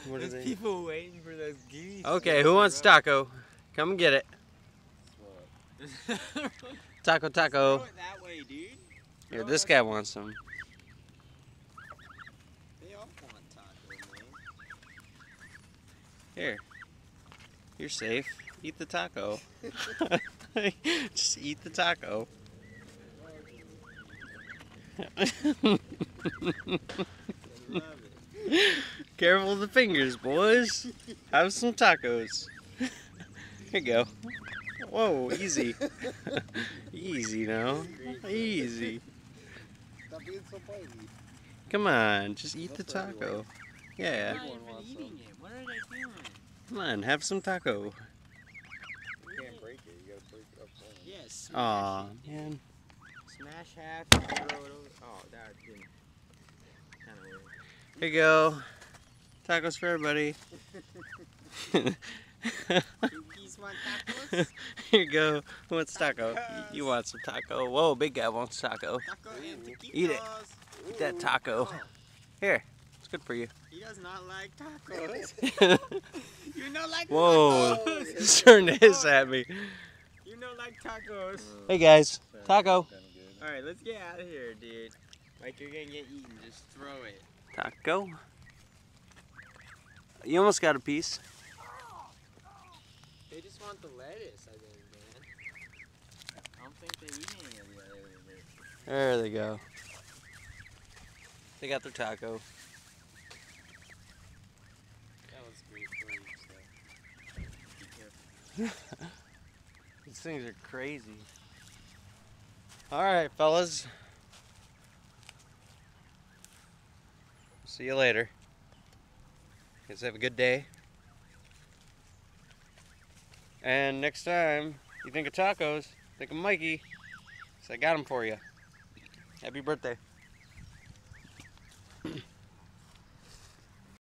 What are There's they? people waiting for those geese. Okay, who wants taco? Come and get it. Taco, taco. Throw it that way, dude. Here, this guy wants some. They all want taco, man. Here. You're safe. Eat the taco. Just eat the taco. Careful of the fingers, boys. Have some tacos. Here you go. Whoa, easy. Easy now. Easy. Stop being so bitey. Come on, just eat the taco. Yeah. They're not even eating it. What are they doing? Come on, have some taco. You can't break it. You gotta break it up. Yes. Aw, man. Smash half and throw it over. Oh, that didn't. Kind of weird. Here you go. Tacos for everybody. Geese want tacos? Here you go. Who wants taco? You want some taco? Whoa, big guy wants taco. Taco and taquitos. Eat it. Eat that taco. Oh, Here, it's good for you. he does not like tacos. You don't like Whoa, tacos. he's turned his at me. You don't like tacos. Hey guys, taco. Alright, let's get out of here, dude. Like you're gonna get eaten, just throw it. Taco. You almost got a piece. They just want the lettuce, I think, man. I don't think they eat any of the other bit. There they go. They got their taco. That was great for you, so be careful. These things are crazy. All right, fellas. See you later. Guys have a good day. And next time you think of tacos, think of Mikey. 'Cause I got them for you. Happy birthday.